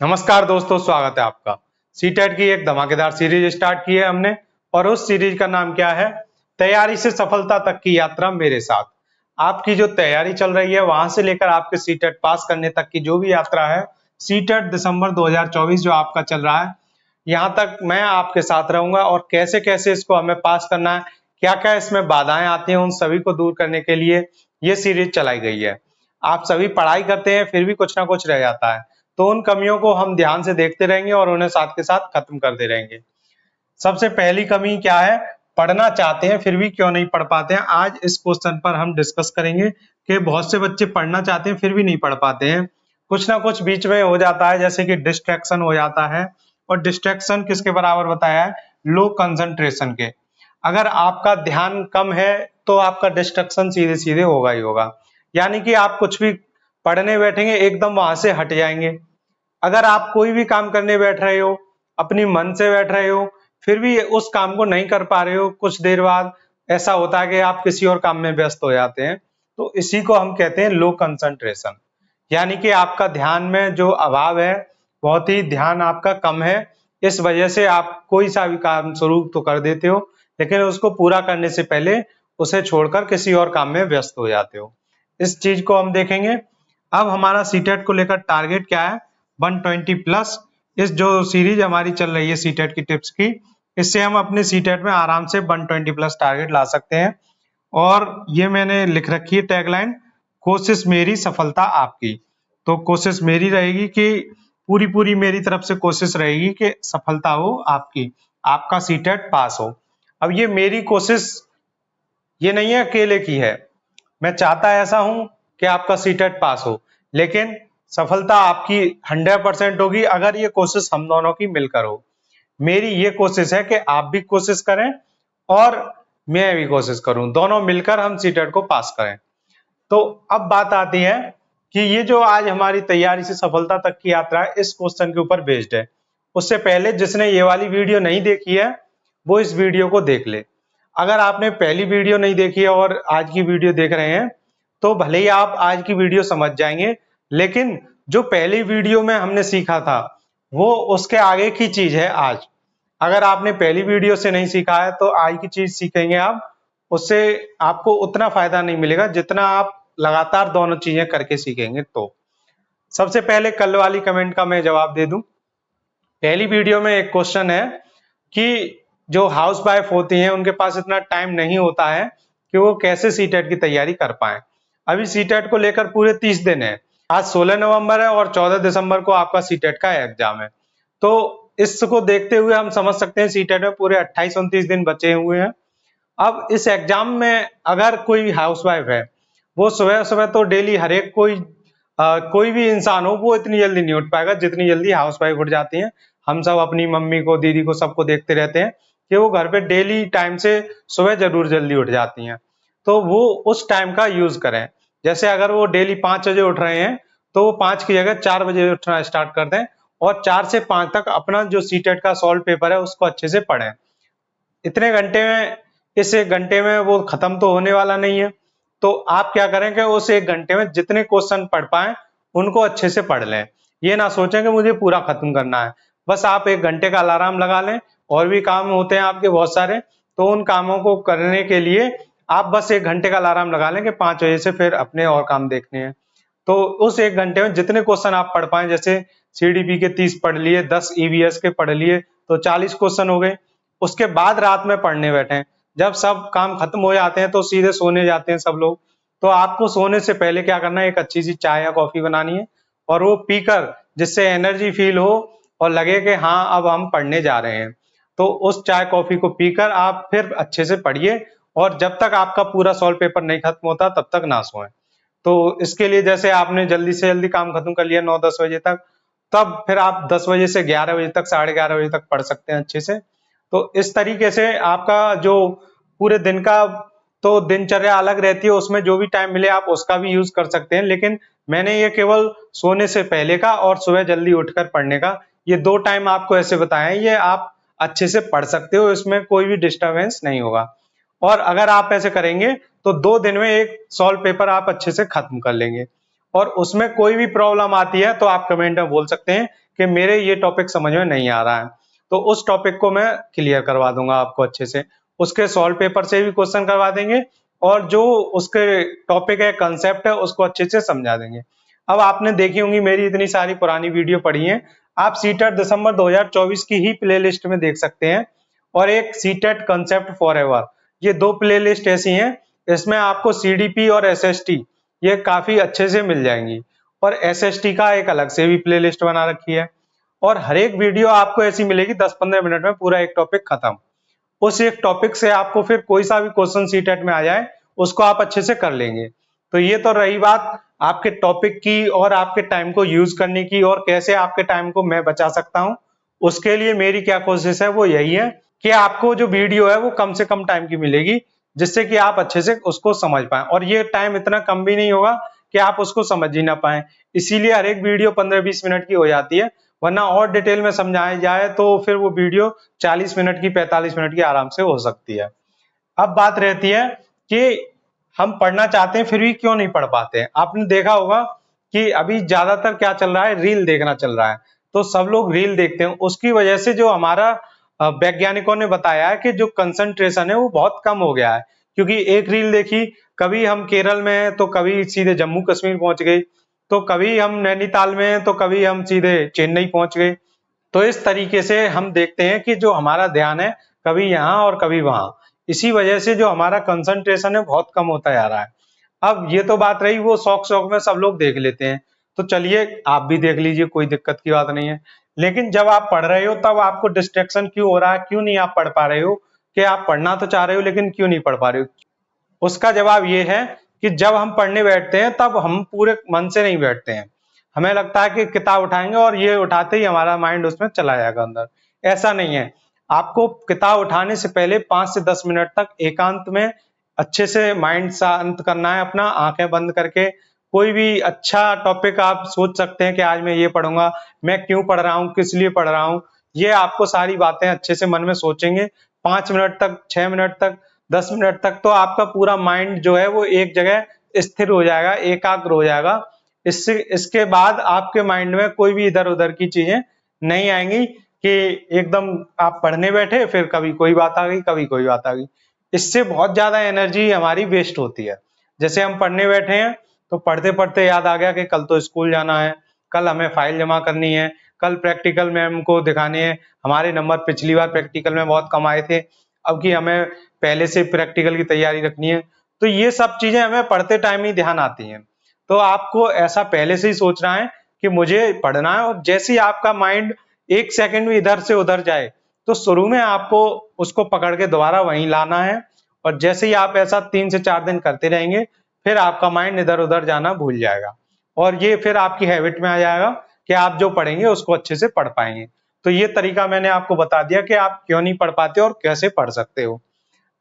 नमस्कार दोस्तों, स्वागत है आपका। सीटेट की एक धमाकेदार सीरीज स्टार्ट की है हमने और उस सीरीज का नाम क्या है? तैयारी से सफलता तक की यात्रा मेरे साथ। आपकी जो तैयारी चल रही है वहां से लेकर आपके सीटेट पास करने तक की जो भी यात्रा है, सीटेट दिसंबर 2024 जो आपका चल रहा है, यहाँ तक मैं आपके साथ रहूंगा और कैसे कैसे इसको हमें पास करना है, क्या क्या इसमें बाधाएं आती हैं, उन सभी को दूर करने के लिए ये सीरीज चलाई गई है। आप सभी पढ़ाई करते हैं फिर भी कुछ ना कुछ रह जाता है, तो उन कमियों को हम ध्यान से देखते रहेंगे और उन्हें साथ के साथ खत्म करते रहेंगे। सबसे पहली कमी क्या है? पढ़ना चाहते हैं फिर भी क्यों नहीं पढ़ पाते हैं। आज इस क्वेश्चन पर हम डिस्कस करेंगे कि बहुत से बच्चे पढ़ना चाहते हैं फिर भी नहीं पढ़ पाते हैं। कुछ ना कुछ बीच में हो जाता है, जैसे कि डिस्ट्रैक्शन हो जाता है। और डिस्ट्रैक्शन किसके बराबर बताया है? लो कंसंट्रेशन के। अगर आपका ध्यान कम है तो आपका डिस्ट्रैक्शन सीधे सीधे होगा ही होगा। यानी कि आप कुछ भी पढ़ने बैठेंगे एकदम वहां से हट जाएंगे। अगर आप कोई भी काम करने बैठ रहे हो, अपनी मन से बैठ रहे हो, फिर भी उस काम को नहीं कर पा रहे हो, कुछ देर बाद ऐसा होता है कि आप किसी और काम में व्यस्त हो जाते हैं। तो इसी को हम कहते हैं लो कंसंट्रेशन। यानी कि आपका ध्यान में जो अभाव है, बहुत ही ध्यान आपका कम है। इस वजह से आप कोई सा भी काम शुरू तो कर देते हो, लेकिन उसको पूरा करने से पहले उसे छोड़कर किसी और काम में व्यस्त हो जाते हो। इस चीज को हम देखेंगे। अब हमारा सीटेट को लेकर टारगेट क्या है? 120 प्लस। इस जो सीरीज हमारी चल रही है सीटेट की टिप्स की, इससे हम अपने सीटेट में आराम से 120 प्लस टारगेट ला सकते हैं। और ये मैंने लिख रखी है टैगलाइन, कोशिश मेरी सफलता आपकी। तो कोशिश मेरी रहेगी कि पूरी पूरी मेरी तरफ से कोशिश रहेगी कि सफलता हो आपकी, आपका सीटेट पास हो। अब ये मेरी कोशिश ये नहीं है अकेले की है, मैं चाहता ऐसा हूं कि आपका सीटेट पास हो, लेकिन सफलता आपकी 100% होगी अगर ये कोशिश हम दोनों की मिलकर हो। मेरी ये कोशिश है कि आप भी कोशिश करें और मैं भी कोशिश करूं, दोनों मिलकर हम सीटेट को पास करें। तो अब बात आती है कि ये जो आज हमारी तैयारी से सफलता तक की यात्रा है, इस क्वेश्चन के ऊपर बेस्ड है। उससे पहले जिसने ये वाली वीडियो नहीं देखी है वो इस वीडियो को देख ले। अगर आपने पहली वीडियो नहीं देखी है और आज की वीडियो देख रहे हैं तो भले ही आप आज की वीडियो समझ जाएंगे, लेकिन जो पहली वीडियो में हमने सीखा था वो उसके आगे की चीज है आज। अगर आपने पहली वीडियो से नहीं सीखा है तो आज की चीज सीखेंगे आप, उससे आपको उतना फायदा नहीं मिलेगा जितना आप लगातार दोनों चीजें करके सीखेंगे। तो सबसे पहले कल वाली कमेंट का मैं जवाब दे दूं। पहली वीडियो में एक क्वेश्चन है कि जो हाउस वाइफ होती हैं उनके पास इतना टाइम नहीं होता है कि वो कैसे सीटेट की तैयारी कर पाए। अभी सीटेट को लेकर पूरे 30 दिन है। आज 16 नवंबर है और 14 दिसंबर को आपका सीटेट का एग्जाम है। तो इसको देखते हुए हम समझ सकते हैं सीटेट में पूरे 28-29 दिन बचे हुए हैं। अब इस एग्जाम में अगर कोई हाउसवाइफ है, वो सुबह सुबह तो डेली हर एक कोई भी इंसान हो वो इतनी जल्दी नहीं उठ पाएगा जितनी जल्दी हाउसवाइफ उठ जाती हैं। हम सब अपनी मम्मी को, दीदी को, सबको देखते रहते हैं कि वो घर पे डेली टाइम से सुबह जरूर जल्दी उठ जाती हैं। तो वो उस टाइम का यूज करें। जैसे अगर वो डेली 5 बजे उठ रहे हैं तो वो 5 की जगह 4 बजे उठना स्टार्ट कर दें और 4 से 5 तक अपना जो सीटेट का सॉल्व पेपर है उसको अच्छे से पढ़ें। इतने घंटे में, इस 1 घंटे में वो खत्म तो होने वाला नहीं है। तो आप क्या करें कि उस 1 घंटे में जितने क्वेश्चन पढ़ पाए उनको अच्छे से पढ़ लें। ये ना सोचें कि मुझे पूरा खत्म करना है। बस आप 1 घंटे का अलार्म लगा लें, और भी काम होते हैं आपके बहुत सारे, तो उन कामों को करने के लिए आप बस 1 घंटे का अलार्म लगा लें कि 5 बजे से फिर अपने और काम देखने हैं। तो उस 1 घंटे में जितने क्वेश्चन आप पढ़ पाए, जैसे सीडीपी के 30 पढ़ लिए, 10 ईवीएस के पढ़ लिए, तो 40 क्वेश्चन हो गए। उसके बाद रात में पढ़ने बैठे। जब सब काम खत्म हो जाते हैं तो सीधे सोने जाते हैं सब लोग। तो आपको सोने से पहले क्या करना है, एक अच्छी सी चाय या कॉफी बनानी है और वो पीकर, जिससे एनर्जी फील हो और लगे कि हाँ अब हम पढ़ने जा रहे हैं, तो उस चाय कॉफी को पीकर आप फिर अच्छे से पढ़िए। और जब तक आपका पूरा सॉल्व पेपर नहीं खत्म होता तब तक ना सोएं। तो इसके लिए जैसे आपने जल्दी से जल्दी काम खत्म कर लिया 9-10 बजे तक, तब फिर आप 10 बजे से 11 बजे तक, 11:30 बजे तक पढ़ सकते हैं अच्छे से। तो इस तरीके से आपका जो पूरे दिन का तो दिनचर्या अलग रहती है, उसमें जो भी टाइम मिले आप उसका भी यूज कर सकते हैं, लेकिन मैंने ये केवल सोने से पहले का और सुबह जल्दी उठकर पढ़ने का, ये 2 टाइम आपको ऐसे बताए हैं। ये आप अच्छे से पढ़ सकते हो, इसमें कोई भी डिस्टरबेंस नहीं होगा। और अगर आप ऐसे करेंगे तो 2 दिन में एक सॉल्व पेपर आप अच्छे से खत्म कर लेंगे। और उसमें कोई भी प्रॉब्लम आती है तो आप कमेंट में बोल सकते हैं कि मेरे ये टॉपिक समझ में नहीं आ रहा है, तो उस टॉपिक को मैं क्लियर करवा दूंगा आपको अच्छे से। उसके सॉल्व पेपर से भी क्वेश्चन करवा देंगे और जो उसके टॉपिक है, कंसेप्ट है, उसको अच्छे से समझा देंगे। अब आपने देखी होंगी मेरी इतनी सारी पुरानी वीडियो पड़ी है, आप सीटेट दिसंबर 2024 की ही प्लेलिस्ट में देख सकते हैं, और एक सीटेट कंसेप्ट फॉरएवर, ये दो प्लेलिस्ट ऐसी हैं, इसमें आपको सीडीपी और एसएसटी ये काफी अच्छे से मिल जाएंगी, और एसएसटी का एक अलग से भी प्लेलिस्ट बना रखी है। और हर एक वीडियो आपको ऐसी मिलेगी 10-15 मिनट में पूरा एक टॉपिक खत्म। उस एक टॉपिक से आपको फिर कोई सा भी क्वेश्चन सीटेट में आ जाए उसको आप अच्छे से कर लेंगे। तो ये तो रही बात आपके टॉपिक की और आपके टाइम को यूज करने की, और कैसे आपके टाइम को मैं बचा सकता हूं। उसके लिए मेरी क्या कोशिश है वो यही है कि आपको जो वीडियो है वो कम से कम टाइम की मिलेगी, जिससे कि आप अच्छे से उसको समझ पाए, और ये टाइम इतना कम भी नहीं होगा कि आप उसको समझ ही ना पाए। इसीलिए हर एक वीडियो 15-20 मिनट की हो जाती है, वरना और डिटेल में समझाया जाए तो फिर वो वीडियो 40 मिनट की, 45 मिनट की आराम से हो सकती है। अब बात रहती है कि हम पढ़ना चाहते हैं फिर भी क्यों नहीं पढ़ पाते हैं। आपने देखा होगा कि अभी ज्यादातर क्या चल रहा है, रील देखना चल रहा है, तो सब लोग रील देखते हैं। उसकी वजह से जो हमारा वैज्ञानिकों ने बताया है कि जो कंसंट्रेशन है वो बहुत कम हो गया है, क्योंकि एक रील देखी, कभी हम केरल में हैं तो कभी सीधे जम्मू कश्मीर पहुंच गई, तो कभी हम नैनीताल में हैं तो कभी हम सीधे चेन्नई पहुंच गए। तो इस तरीके से हम देखते हैं कि जो हमारा ध्यान है कभी यहाँ और कभी वहां, इसी वजह से जो हमारा कंसंट्रेशन है बहुत कम होता जा रहा है। अब ये तो बात रही, वो शौक शौक में सब लोग देख लेते हैं, तो चलिए आप भी देख लीजिए, कोई दिक्कत की बात नहीं है। लेकिन जब आप पढ़ रहे हो तब आपको डिस्ट्रैक्शन क्यों हो रहा है, क्यों नहीं आप पढ़ पा रहे हो, कि आप पढ़ना तो चाह रहे हो लेकिन क्यों नहीं पढ़ पा रहे हो। उसका जवाब ये है कि जब हम पढ़ने बैठते हैं तब हम पूरे मन से नहीं बैठते हैं। हमें लगता है कि किताब उठाएंगे और ये उठाते ही हमारा माइंड उसमें चला जाएगा अंदर। ऐसा नहीं है। आपको किताब उठाने से पहले 5 से 10 मिनट तक एकांत में अच्छे से माइंड शांत करना है अपना, आंखें बंद करके। कोई भी अच्छा टॉपिक आप सोच सकते हैं कि आज मैं ये पढ़ूंगा, मैं क्यों पढ़ रहा हूँ, किस लिए पढ़ रहा हूँ, ये आपको सारी बातें अच्छे से मन में सोचेंगे। 5 मिनट तक, 6 मिनट तक, 10 मिनट तक तो आपका पूरा माइंड जो है वो एक जगह स्थिर हो जाएगा, एकाग्र हो जाएगा। इससे इसके बाद आपके माइंड में कोई भी इधर उधर की चीजें नहीं आएंगी कि एकदम आप पढ़ने बैठे फिर कभी कोई बात आ गई, कभी कोई बात आ गई। इससे बहुत ज्यादा एनर्जी हमारी वेस्ट होती है। जैसे हम पढ़ने बैठे हैं तो पढ़ते पढ़ते याद आ गया कि कल तो स्कूल जाना है, कल हमें फाइल जमा करनी है, कल प्रैक्टिकल मैम को दिखाने हैं, हमारे नंबर पिछली बार प्रैक्टिकल में बहुत कम आए थे, अब की हमें पहले से प्रैक्टिकल की तैयारी रखनी है। तो ये सब चीजें हमें पढ़ते टाइम ही ध्यान आती हैं। तो आपको ऐसा पहले से ही सोचना है कि मुझे पढ़ना है, और जैसे ही आपका माइंड एक सेकंड भी इधर से उधर जाए तो शुरू में आपको उसको पकड़ के दोबारा वहीं लाना है, और जैसे ही आप ऐसा 3 से 4 दिन करते रहेंगे फिर आपका माइंड इधर उधर जाना भूल जाएगा, और ये फिर आपकी हैबिट में आ जाएगा कि आप जो पढ़ेंगे उसको अच्छे से पढ़ पाएंगे। तो ये तरीका मैंने आपको बता दिया कि आप क्यों नहीं पढ़ पाते और कैसे पढ़ सकते हो।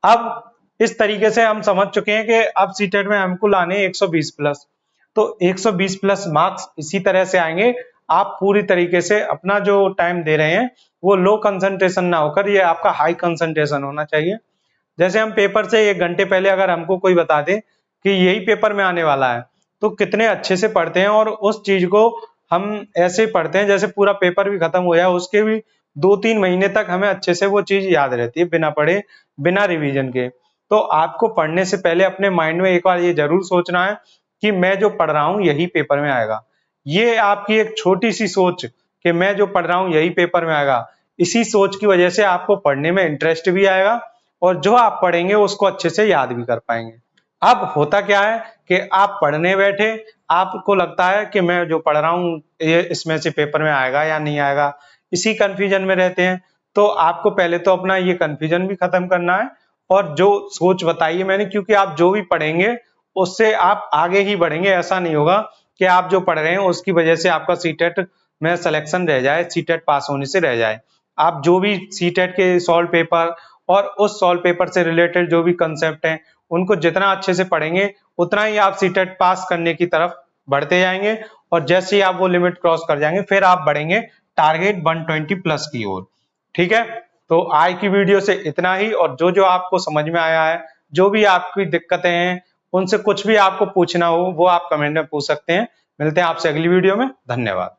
अब इस तरीके से हम समझ चुके हैं कि अब सीटेट में हमको लाने 120 प्लस, तो 120 प्लस मार्क्स इसी तरह से आएंगे। आप पूरी तरीके से अपना जो टाइम दे रहे हैं वो लो कंसंट्रेशन ना होकर ये आपका हाई कंसंट्रेशन होना चाहिए। जैसे हम पेपर से 1 घंटे पहले अगर हमको कोई बता दे कि यही पेपर में आने वाला है, तो कितने अच्छे से पढ़ते हैं, और उस चीज को हम ऐसे पढ़ते हैं जैसे पूरा पेपर भी खत्म हो जाए, उसके भी 2-3 महीने तक हमें अच्छे से वो चीज याद रहती है, बिना पढ़े, बिना रिवीजन के। तो आपको पढ़ने से पहले अपने माइंड में एक बार ये जरूर सोचना है कि मैं जो पढ़ रहा हूँ यही पेपर में आएगा। ये आपकी एक छोटी सी सोच कि मैं जो पढ़ रहा हूँ यही पेपर में आएगा, इसी सोच की वजह से आपको पढ़ने में इंटरेस्ट भी आएगा, और जो आप पढ़ेंगे उसको अच्छे से याद भी कर पाएंगे। अब होता क्या है कि आप पढ़ने बैठे, आपको लगता है कि मैं जो पढ़ रहा हूँ ये इसमें से पेपर में आएगा या नहीं आएगा, इसी कंफ्यूजन में रहते हैं। तो आपको पहले तो अपना ये कंफ्यूजन भी खत्म करना है, और जो सोच बताई है मैंने, क्योंकि आप जो भी पढ़ेंगे उससे आप आगे ही बढ़ेंगे। ऐसा नहीं होगा कि आप जो पढ़ रहे हैं उसकी वजह से आपका सीटेट में सिलेक्शन रह जाए, सीटेट पास होने से रह जाए। आप जो भी सीटेट के सॉल्व पेपर और उस सॉल्व पेपर से रिलेटेड जो भी कंसेप्ट हैं उनको जितना अच्छे से पढ़ेंगे उतना ही आप सीटेट पास करने की तरफ बढ़ते जाएंगे, और जैसे ही आप वो लिमिट क्रॉस कर जाएंगे फिर आप बढ़ेंगे टारगेट 120 प्लस की ओर। ठीक है, तो आज की वीडियो से इतना ही, और जो जो आपको समझ में आया है, जो भी आपकी दिक्कतें हैं उनसे कुछ भी आपको पूछना हो वो आप कमेंट में पूछ सकते हैं। मिलते हैं आपसे अगली वीडियो में। धन्यवाद।